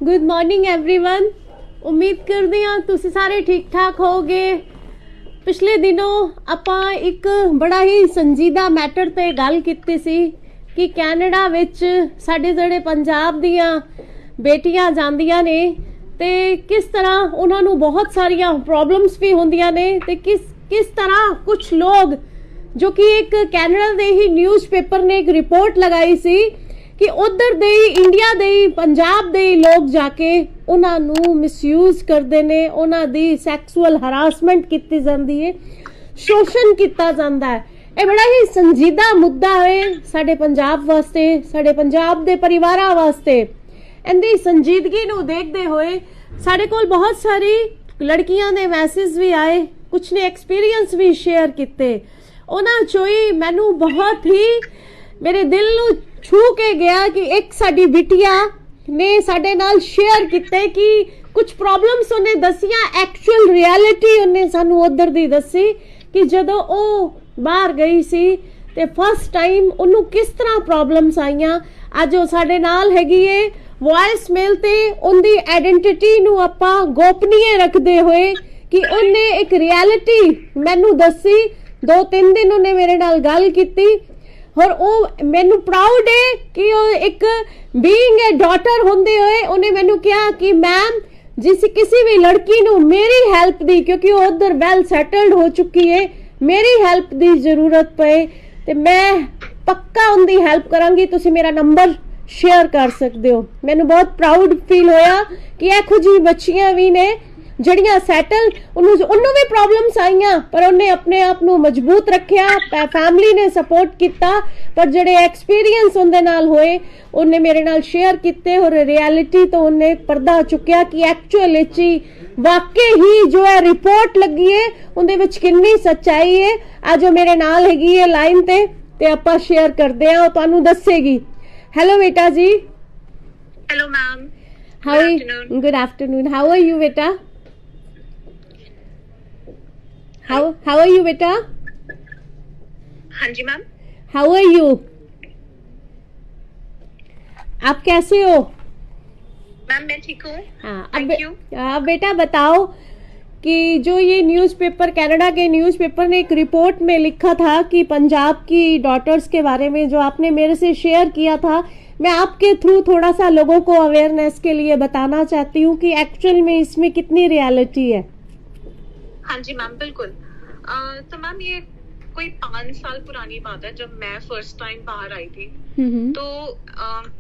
Good morning everyone. उम्मीद करदी हाँ तुसी सारे ठीक ठाक होगे। पिछले दिनों ਆਪਾਂ एक बड़ा ही संजीदा मैटर ते गल कीती सी कि कैनेडा विच साडे ਜਿਹੜੇ पंजाब दियां बेटियां ਜਾਂਦੀਆਂ ने ते किस तरह उन्हां नूं बहुत सारियां प्रॉब्लम्स भी होंदियां ने ते किस तरह कुछ लोग जो कि एक कैनेडा दे ही न्यूज़पेपर ने एक रिपोर्ट लगाई सी कि उधर दे इंडिया दे पंजाब दे लोग जाके उन्हां नूं मिसयूज करदे ने, उन्हां दी सैक्सुअल हरासमेंट कीती जांदी है, शोषण कीता जांदा है। ये बड़ा ही संजीदा मुद्दा है साडे पंजाब वास्ते, साडे पंजाब दे परिवारां वास्ते। इहदी संजीदगी नूं देखदे होए साडे कोल बहुत सारी लड़कियां दे मैसेज भी आए, कुछ ने एक्सपीरियंस भी शेयर कीते। उन्हां चों ही मैनू बहुत ही मेरे दिल नूं छू के गया कि एक साडी बिटिया ने साडे नाल शेयर कीते कि कुछ प्रॉब्लम्स उन्हें दसियां, एक्चुअल रियलिटी उन्हें सानू उधर दी दसी कि जदों ओ बाहर गई सी ते फर्स्ट टाइम उन्नू किस तरह प्रॉब्लम्स आईयां। अज ओ साडे नाल हैगी है वॉइस मेल ते उनदी आइडेंटिटी नू आपां गोपनीय रखदे होए कि उन्हें एक रियलिटी मैनू दसी। 2-3 दिन उन्हें मेरे नाल गल कीती और ओ मैनू प्राउड है कि ओ एक बीइंग ए डॉटर होंदे होए उन्हें मैनू कहा कि मैम जिस किसी भी लड़की नू मेरी हेल्प दी, क्योंकि वो उधर वेल सैटल्ड हो चुकी है, मेरी हेल्प दी जरूरत पे ते मैं पक्का उनकी हेल्प करांगी, तुसी मेरा नंबर शेयर कर सकते हो। मैनू बहुत प्राउड फील होया कि एहो जी बच्चियां भी ने जड़ियां सैटल, उन्होंने भी प्रॉब्लम्स आईयां पर उन्हें अपने आप नू मजबूत रखिया, फैमिली ने सपोर्ट किया, पर जड़े एक्सपीरियंस उनदे नाल होए उन्हें मेरे नाल शेयर किते और रियलिटी तो उन्हें पर्दा चुकिया कि एक्चुअल ची वाकई ही जो है रिपोर्ट लगी है उनदे विच कितनी सच्चाई है। आज जो मेरे नाल हैगी है लाइन ते आपां शेयर करदे आ, ओ तुहानू दसेगी। हेलो बेटा जी। Hello ma'am. Good afternoon. How are you बेटा? How are you बेटा? हाँ जी मैम। How are you? आप कैसे हो? मैम मैं ठीक हूँ। हाँ, थैंक यू। अब बेटा बताओ कि जो ये न्यूज़पेपर, कनाडा के न्यूज़पेपर ने एक रिपोर्ट में लिखा था कि पंजाब की डॉटर्स के बारे में जो आपने मेरे से शेयर किया था, मैं आपके थ्रू थोड़ा सा लोगों को अवेयरनेस के लिए बताना चाहती हूँ कि एक्चुअल में इसमें कितनी रियलिटी है। हाँ जी मैम बिल्कुल। तो मैम ये कोई 5 साल पुरानी बात है जब मैं फर्स्ट टाइम बाहर आई थी। तो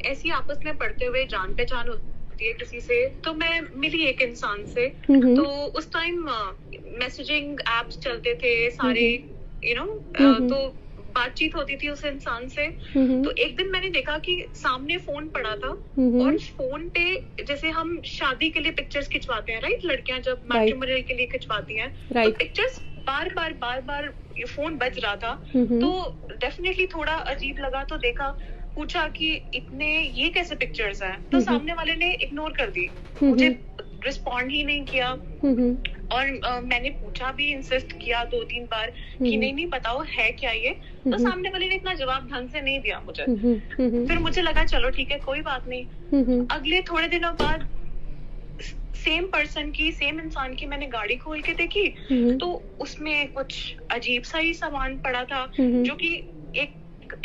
ऐसी आपस में पढ़ते हुए जान पहचान होती है किसी से, तो मैं मिली एक इंसान से। तो उस टाइम मैसेजिंग एप्स चलते थे सारे, तो बातचीत होती थी उस इंसान से। तो एक दिन मैंने देखा कि सामने फोन पड़ा था और फोन पे जैसे हम शादी के लिए पिक्चर्स खिंचवाते हैं, राइट, लड़कियां जब मैट्रिमोनी के लिए खिंचवाती हैं, तो पिक्चर्स बार बार फोन बज रहा था। तो डेफिनेटली थोड़ा अजीब लगा, तो देखा, पूछा कि इतने ये कैसे पिक्चर्स हैं, तो सामने वाले ने इग्नोर कर दी, मुझे रिस्पॉन्ड ही नहीं किया। और मैंने पूछा भी, इंसिस्ट किया 2-3 बार कि नहीं बताओ है क्या ये, तो सामने वाले ने इतना जवाब ढंग से नहीं दिया मुझे। फिर मुझे लगा चलो ठीक है कोई बात नहीं। अगले थोड़े दिनों बाद सेम पर्सन की, सेम इंसान की मैंने गाड़ी खोल के देखी, तो उसमें कुछ अजीब सा ही सामान पड़ा था जो कि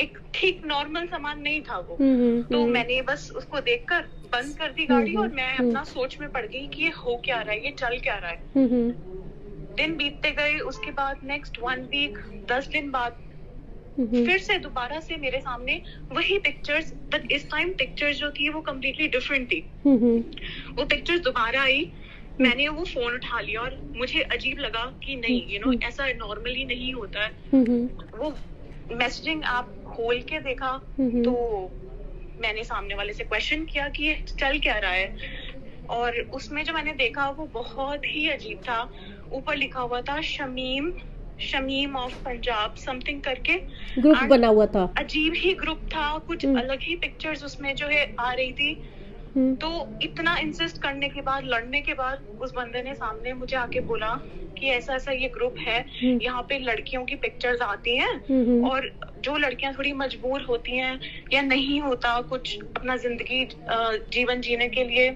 एक ठीक नॉर्मल सामान नहीं था वो। तो मैंने बस उसको देखकर बंद कर दी गाड़ी और मैं अपना सोच में पड़ गई कि ये हो क्या रहा है, ये चल क्या रहा है। दिन बीतते गए, उसके बाद नेक्स्ट 1 वीक, 10 दिन बाद फिर से दोबारा से मेरे सामने वही पिक्चर्स, बट इस टाइम पिक्चर्स जो थी वो कम्प्लीटली डिफरेंट थी। वो पिक्चर्स दोबारा आई, मैंने वो फोन उठा लिया और मुझे अजीब लगा कि नहीं, ऐसा नॉर्मली नहीं होता है। वो मैसेजिंग ऐप खोल के देखा तो मैंने सामने वाले से क्वेश्चन किया कि ये चल क्या रहा है, और उसमें जो मैंने देखा वो बहुत ही अजीब था। ऊपर लिखा हुआ था शमीम ऑफ पंजाब समथिंग करके ग्रुप बना हुआ था। अजीब ही ग्रुप था, कुछ अलग ही पिक्चर्स उसमें जो है आ रही थी। तो इतना इंसिस्ट करने के बाद, लड़ने के बाद, उस बंदे ने सामने मुझे आके बोला कि ऐसा ऐसा ये ग्रुप है, यहाँ पे लड़कियों की पिक्चर्स आती हैं और जो लड़कियां थोड़ी मजबूर होती हैं या नहीं होता कुछ अपना जिंदगी जीवन जीने के लिए,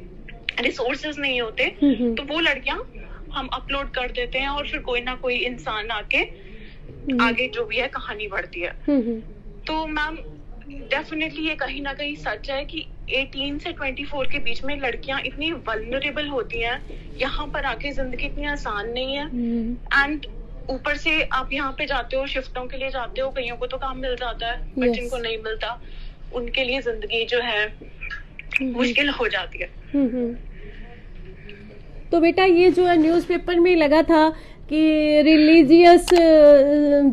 रिसोर्सेज नहीं होते, तो वो लड़कियां हम अपलोड कर देते हैं और फिर कोई ना कोई इंसान आके आगे जो भी है कहानी बढ़ती है। तो मैम डेफिनेटली ये कहीं ना कहीं सच है कि 18 से 24 के बीच में लड़कियां इतनी वल्नरेबल होती हैं, यहाँ पर आके जिंदगी इतनी आसान नहीं है। एंड ऊपर से आप यहाँ पे जाते हो, शिफ्टों के लिए जाते हो, कईयों को तो काम मिल जाता है, बट जिनको नहीं मिलता उनके लिए जिंदगी जो है मुश्किल हो जाती है। तो बेटा ये जो है न्यूज़पेपर में लगा था कि रिलीजियस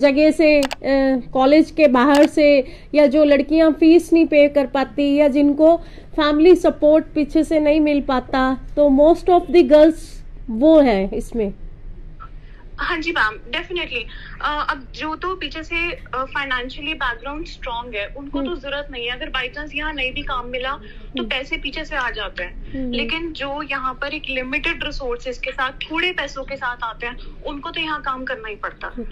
जगह से, कॉलेज के बाहर से, या जो लड़कियां फीस नहीं पे कर पाती या जिनको फैमिली सपोर्ट पीछे से नहीं मिल पाता, तो मोस्ट ऑफ द गर्ल्स वो है इसमें। हाँ जी मैम, डेफिनेटली। अब जो तो पीछे से फाइनेंशियली बैकग्राउंड स्ट्रांग है उनको तो जरूरत नहीं है, अगर बाई चांस यहाँ नहीं भी काम मिला तो पैसे पीछे से आ जाते हैं। लेकिन जो यहाँ पर एक लिमिटेड रिसोर्सेज के साथ, थोड़े पैसों के साथ आते हैं, उनको तो यहाँ काम करना ही पड़ता है।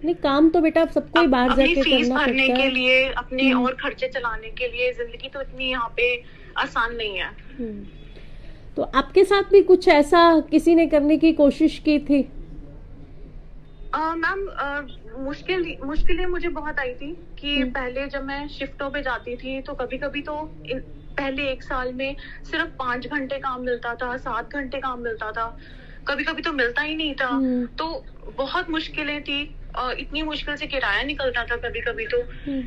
नहीं, काम तो बेटा सबको ही बाहर जाके फीस करना भरने पड़ता के है, लिए, अपने और खर्चे चलाने के लिए, जिंदगी तो इतनी यहाँ पे आसान नहीं है। तो आपके साथ भी कुछ ऐसा किसी ने करने की कोशिश की थी? मैम मुश्किलें मुझे बहुत आई थी कि पहले जब मैं शिफ्टों पे जाती थी तो कभी कभी तो पहले 1 साल में सिर्फ 5 घंटे काम मिलता था, 7 घंटे काम मिलता था, कभी कभी तो मिलता ही नहीं था। तो बहुत मुश्किलें थी, इतनी मुश्किल से किराया निकलता था कभी कभी तो।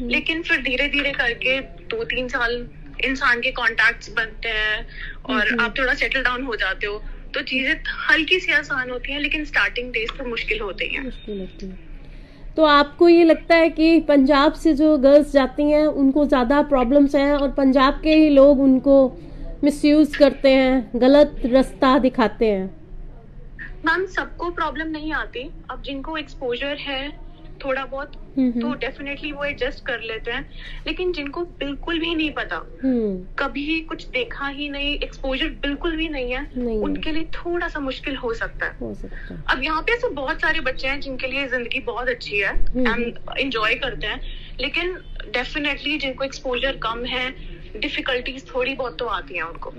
लेकिन फिर धीरे धीरे करके 2-3 साल इंसान के कॉन्टैक्ट्स बनते हैं और आप थोड़ा सेटल डाउन हो जाते हो, तो चीजें हल्की सी आसान होती हैं, लेकिन स्टार्टिंग डेज तो मुश्किल होते हैं। मुश्किल होती है। तो आपको ये लगता है कि पंजाब से जो गर्ल्स जाती हैं उनको ज्यादा प्रॉब्लम्स हैं और पंजाब के ही लोग उनको मिसयूज करते हैं, गलत रास्ता दिखाते हैं? मैम सबको प्रॉब्लम नहीं आती, अब जिनको एक्सपोजर है थोड़ा बहुत तो डेफिनेटली वो एडजस्ट कर लेते हैं, लेकिन जिनको बिल्कुल भी नहीं पता, कभी कुछ देखा ही नहीं, एक्सपोजर बिल्कुल भी नहीं है, उनके लिए थोड़ा सा मुश्किल हो सकता है। अब यहाँ पे ऐसे बहुत सारे बच्चे हैं जिनके लिए जिंदगी बहुत अच्छी है एंड एंजॉय करते हैं, लेकिन डेफिनेटली जिनको एक्सपोजर कम है, डिफिकल्टीज थोड़ी बहुत तो आती हैं उनको।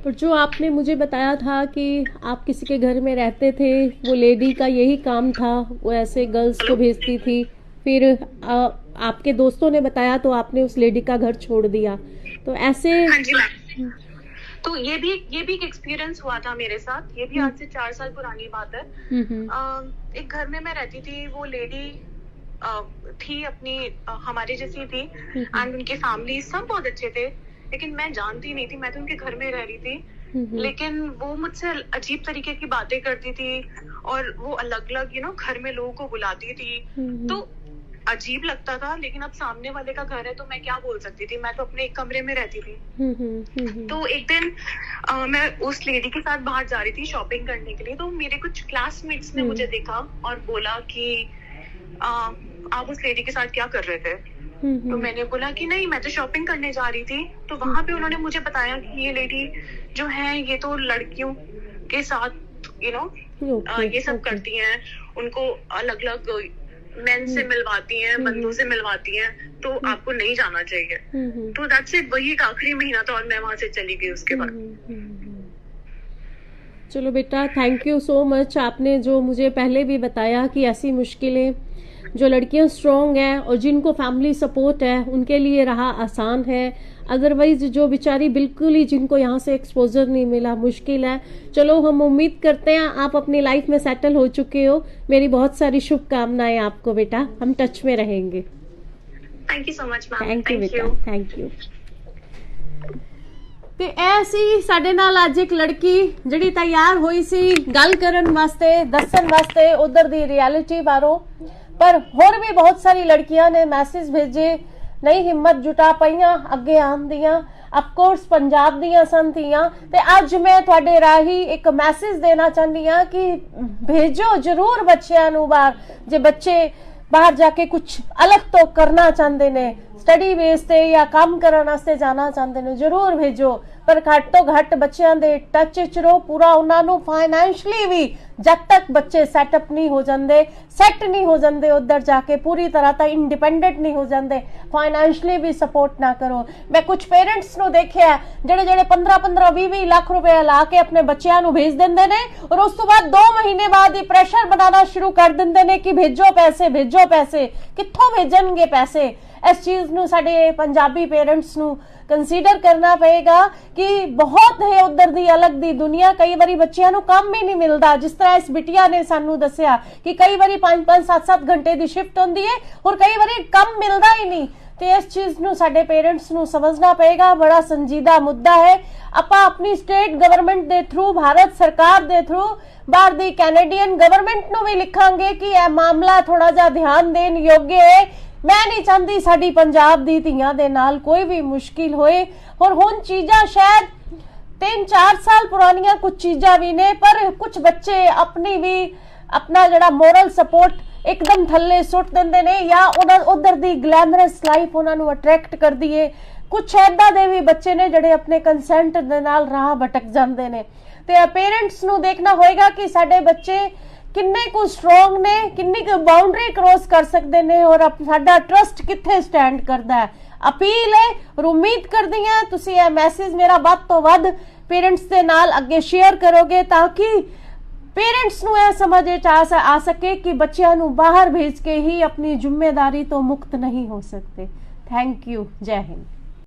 पर जो आपने मुझे बताया था कि आप किसी के घर में रहते थे, वो लेडी का यही काम था, वो ऐसे गर्ल्स को भेजती थी, फिर आपके दोस्तों ने बताया तो आपने उस लेडी का घर छोड़ दिया, तो ऐसे? हाँ जी मैम, तो ये भी एक एक्सपीरियंस हुआ था मेरे साथ। ये भी आज से 4 साल पुरानी बात है। एक घर में मैं रहती थी, वो लेडी थी अपनी हमारे जैसी थी एंड उनकी फैमिली सब बहुत अच्छे थे, लेकिन मैं जानती नहीं थी, मैं तो उनके घर में रह रही थी। लेकिन वो मुझसे अजीब तरीके की बातें करती थी और वो अलग अलग घर में लोगों को बुलाती थी, तो अजीब लगता था। लेकिन अब सामने वाले का घर है तो मैं क्या बोल सकती थी, मैं तो अपने एक कमरे में रहती थी। तो एक दिन मैं उस लेडी के साथ बाहर जा रही थी शॉपिंग करने के लिए, तो मेरे कुछ क्लासमेट्स ने मुझे देखा और बोला कि आप उस लेडी के साथ क्या कर रहे थे? तो मैंने बोला कि नहीं, मैं तो शॉपिंग करने जा रही थी। तो वहां पे उन्होंने मुझे बताया कि ये लेडी जो है ये तो लड़कियों के साथ ये सब करती हैं, उनको अलग अलग मेन से मिलवाती हैं, बंदों से मिलवाती हैं, तो आपको नहीं जाना चाहिए। तो दैट्स इट, वही एक आखिरी महीना था और मैं वहां से चली गई उसके बाद। चलो बेटा, थैंक यू सो मच। आपने जो मुझे पहले भी बताया कि ऐसी मुश्किलें जो लड़कियां स्ट्रॉन्ग हैं और जिनको फैमिली सपोर्ट है उनके लिए रहा आसान है, अदरवाइज जो बेचारी बिल्कुल ही जिनको यहाँ से एक्सपोजर नहीं मिला मुश्किल है। चलो हम उम्मीद करते हैं आप अपनी लाइफ में सेटल हो चुके हो। मेरी बहुत सारी शुभकामनाएं आपको बेटा, हम टच में रहेंगे। Thank you so much ma'am. Thank you बेटा, थैंक यू। ਤੇ ਇਹ ਸੀ ਸਾਡੇ ਨਾਲ ਅੱਜ ਇੱਕ ਲੜਕੀ ਜਿਹੜੀ ਤਿਆਰ ਹੋਈ ਸੀ ਗੱਲ ਕਰਨ ਵਾਸਤੇ, ਦੱਸਣ ਵਾਸਤੇ ਉਧਰ ਦੀ ਰਿਐਲਿਟੀ ਬਾਰੇ। पर होर भी बहुत सारी लड़कियां ने मैसेज भेजे, नहीं हिम्मत जुटा पाईयां अगे आन दियां। अफकोर्स पंजाब दियां सन धीआं, ते अज मैं तुहाडे राही एक मैसेज देना चाहती हां कि भेजो जरूर बच्चियां नूं बाहर, जे बच्चे बाहर जाके कुछ अलग तो करना चाहते ने, स्टडी बेस ते या काम करन वास्ते जाना चाहते ने, जरूर भेजो। पर घट तो घट बच्चों के टच च रहो, पूरा उन्होंने फाइनैंशली भी जब तक बच्चे सैटअप नहीं हो जाते, सैट नहीं हो जाते, उधर जाके पूरी तरह तक इंडिपेंडेंट नहीं हो जाते, फाइनैंशली भी सपोर्ट ना करो। मैं कुछ पेरेंट्स नु देखिया जेड़े जेड़े 15-20 लाख रुपए ला के अपने बच्चों को भेज देंगे ने और उस तो बाद 2 महीने बाद ही प्रेशर बनाना शुरू कर देंगे ने कि भेजो पैसे, भेजो पैसे। कित्थों भेजणगे पैसे? इस चीज नू साडे पंजाबी पेरेंट्स नू कंसीडर करना पएगा कि बहुत है उधर दी अलग दी दुनिया। कई बारी बच्चों को काम ही नहीं मिलता, जिस तरह इस बिटिया ने सानू दसिया कि कई बारी 5-5 7-7 घंटे की शिफ्ट होंदी है और कई बारी काम मिलता ही नहीं। तो इस चीज नू साडे पेरेंट्स नू समझना पएगा, बड़ा संजीदा मुद्दा है। आपां अपनी स्टेट गवर्नमेंट दे थ्रू, भारत सरकार दे थ्रू बाहर दी कैनेडियन गवर्नमेंट नू भी लिखांगे कि यह मामला थोड़ा जा ध्यान देन योग्य है। मैं नहीं चाहती साडी पंजाब दी धीआं दे नाल कोई भी मुश्किल होए। और हुण चीज़ां शायद 3-4 साल पुरानियां कुछ चीज़ां भी ने, पर कुछ बच्चे अपनी भी अपना जड़ा मोरल सपोर्ट एकदम थल्ले सुट देंदे ने या उधर दी ग्लैमरस लाइफ उन्होंने अट्रैक्ट कर दी है। कुछ ऐदा दे भी बच्चे ने जड़े अपने कंसेंट दे नाल राह भटक जाते हैं। तो पेरेंट्स नू देखना होएगा कि साडे बच्चे किन्ने को स्ट्रोंग ने, किन्नी को बाउंड्री क्रॉस कर सकते हैं और साडा ट्रस्ट कित्थे स्टैंड करता है। अपील है और उम्मीद करदी हां तुसीं यह मैसेज मेरा वध तो वध पेरेंट्स दे नाल अगे शेयर करोगे ताकि पेरेंट्स नू यह समझ आ सके कि बच्चों नू बाहर भेज के ही अपनी जिम्मेदारी तो मुक्त नहीं हो सकते। Thank you. जय हिंद।